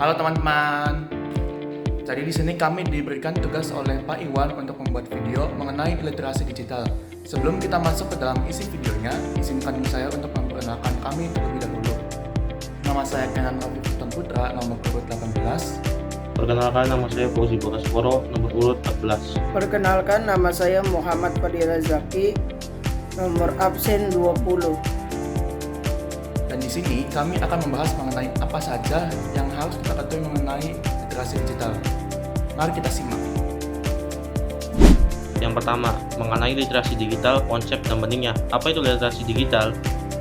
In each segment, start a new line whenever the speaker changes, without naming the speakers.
Halo teman-teman. Jadi di sini kami diberikan tugas oleh Pak Iwan untuk membuat video mengenai literasi digital. Sebelum kita masuk ke dalam isi videonya, izinkan saya untuk memperkenalkan kami terlebih dahulu. Nama saya Kenan Afif Sultan Putra, nomor urut 18.
Perkenalkan, nama saya Fauzi Bokasporo, nomor urut 14.
Perkenalkan, nama saya Muhammad Fadila Zaki, nomor absen 20.
Dan di sini kami akan membahas mengenai apa saja yang harus kita ketahui mengenai literasi digital. Mari kita simak.
Yang pertama, mengenai literasi digital, konsep dan pentingnya. Apa itu literasi digital?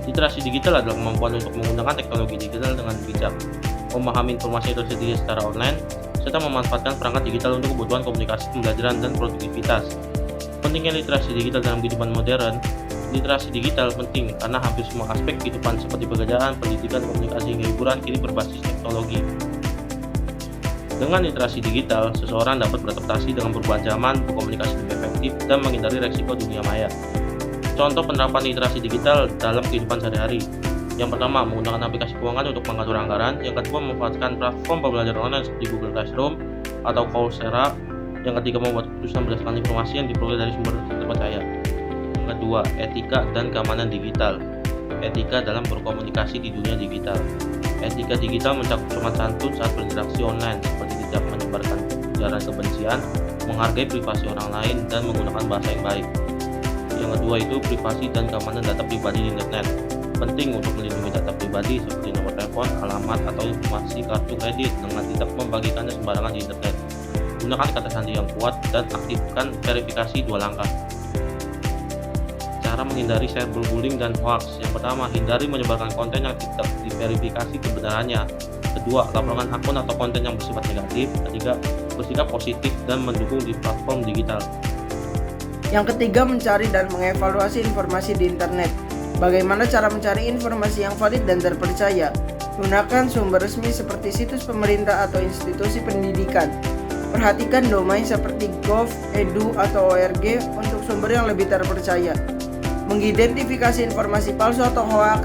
Literasi digital adalah kemampuan untuk menggunakan teknologi digital dengan bijak, memahami informasi yang tersedia secara online, serta memanfaatkan perangkat digital untuk kebutuhan komunikasi, pembelajaran, dan produktivitas. Pentingnya literasi digital dalam kehidupan modern. Literasi digital penting karena hampir semua aspek kehidupan seperti pekerjaan, pendidikan, komunikasi, hingga hiburan kini berbasis teknologi. Dengan literasi digital, seseorang dapat beradaptasi dengan perubahan zaman, berkomunikasi lebih efektif, dan menghindari resiko dunia maya. Contoh penerapan literasi digital dalam kehidupan sehari-hari. Yang pertama, menggunakan aplikasi keuangan untuk mengatur anggaran. Yang kedua, memanfaatkan platform pembelajaran online seperti Google Classroom atau Coursera. Yang ketiga, membuat keputusan berdasarkan informasi yang diperoleh dari sumber terpercaya. Yang kedua, etika dan keamanan digital. Etika dalam berkomunikasi di dunia digital. Etika digital mencakup sopan santun saat berinteraksi online, seperti tidak menyebarkan ujaran kebencian, menghargai privasi orang lain, dan menggunakan bahasa yang baik. Yang kedua itu privasi dan keamanan data pribadi di internet. Penting untuk melindungi data pribadi seperti nomor telepon, alamat, atau informasi kartu kredit dengan tidak membagikannya sembarangan di internet. Gunakan kata sandi yang kuat dan aktifkan verifikasi 2 langkah. Cara menghindari cyberbullying dan hoax. Yang pertama, hindari menyebarkan konten yang tidak diverifikasi kebenarannya. Kedua, laporkan akun atau konten yang bersifat negatif. Ketiga, bersikap positif dan mendukung di platform digital.
Yang ketiga, mencari dan mengevaluasi informasi di internet. Bagaimana cara mencari informasi yang valid dan terpercaya? Gunakan sumber resmi seperti situs pemerintah atau institusi pendidikan. Perhatikan domain seperti gov, edu, atau org untuk sumber yang lebih terpercaya. Mengidentifikasi informasi palsu atau hoax.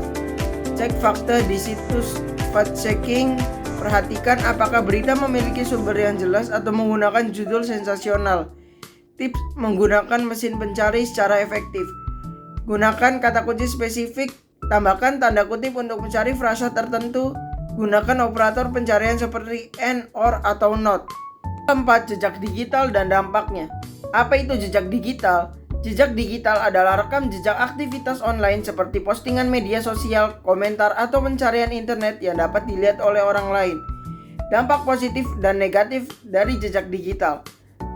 Cek fakta di situs fact-checking. Perhatikan apakah berita memiliki sumber yang jelas atau menggunakan judul sensasional. Tips menggunakan mesin pencari secara efektif. Gunakan kata kunci spesifik, tambahkan tanda kutip untuk mencari frasa tertentu. Gunakan operator pencarian seperti and, or, atau not. Keempat, jejak digital dan dampaknya. Apa itu jejak digital? Jejak digital adalah rekam jejak aktivitas online seperti postingan media sosial, komentar, atau pencarian internet yang dapat dilihat oleh orang lain. Dampak positif dan negatif dari jejak digital.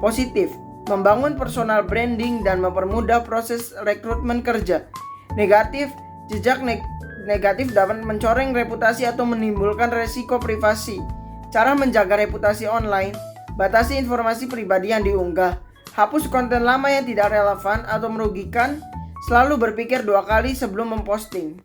Positif, membangun personal branding dan mempermudah proses rekrutmen kerja. Negatif, jejak negatif dapat mencoreng reputasi atau menimbulkan resiko privasi. Cara menjaga reputasi online: batasi informasi pribadi yang diunggah, hapus konten lama yang tidak relevan atau merugikan, selalu berpikir 2 kali sebelum memposting.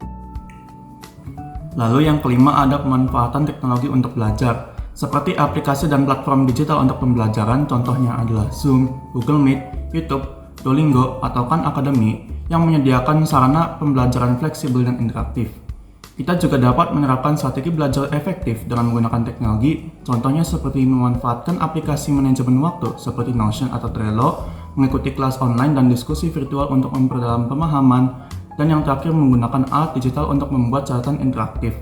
Lalu yang kelima, ada pemanfaatan teknologi untuk belajar. Seperti aplikasi dan platform digital untuk pembelajaran, contohnya adalah Zoom, Google Meet, YouTube, Duolingo, atau Khan Academy yang menyediakan sarana pembelajaran fleksibel dan interaktif. Kita juga dapat menerapkan strategi belajar efektif dengan menggunakan teknologi, contohnya seperti memanfaatkan aplikasi manajemen waktu seperti Notion atau Trello, mengikuti kelas online dan diskusi virtual untuk memperdalam pemahaman, dan yang terakhir menggunakan alat digital untuk membuat catatan interaktif.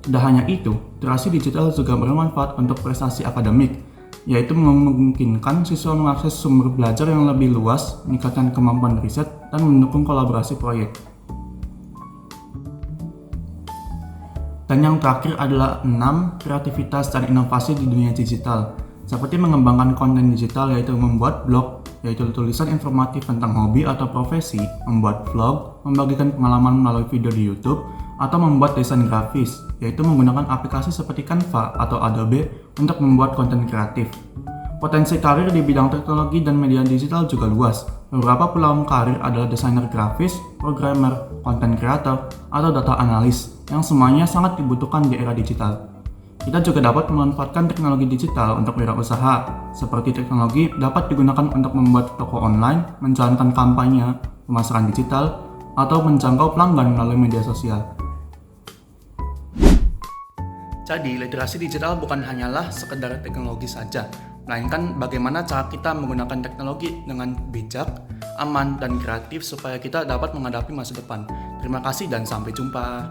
Tidak hanya itu, literasi digital juga bermanfaat untuk prestasi akademik, yaitu memungkinkan siswa mengakses sumber belajar yang lebih luas, meningkatkan kemampuan riset, dan mendukung kolaborasi proyek. Dan yang terakhir adalah 6, kreativitas dan inovasi di dunia digital, seperti mengembangkan konten digital, yaitu membuat blog, yaitu tulisan informatif tentang hobi atau profesi, membuat vlog, membagikan pengalaman melalui video di YouTube, atau membuat desain grafis, yaitu menggunakan aplikasi seperti Canva atau Adobe untuk membuat konten kreatif. Potensi karir di bidang teknologi dan media digital juga luas. Beberapa peluang karir adalah desainer grafis, programmer, content creator, atau data analis, yang semuanya sangat dibutuhkan di era digital. Kita juga dapat memanfaatkan teknologi digital untuk wirausaha, seperti teknologi dapat digunakan untuk membuat toko online, menjalankan kampanye, pemasaran digital, atau menjangkau pelanggan melalui media sosial. Jadi, literasi digital bukan hanyalah sekedar teknologi saja, melainkan bagaimana cara kita menggunakan teknologi dengan bijak, aman, dan kreatif supaya kita dapat menghadapi masa depan. Terima kasih dan sampai jumpa.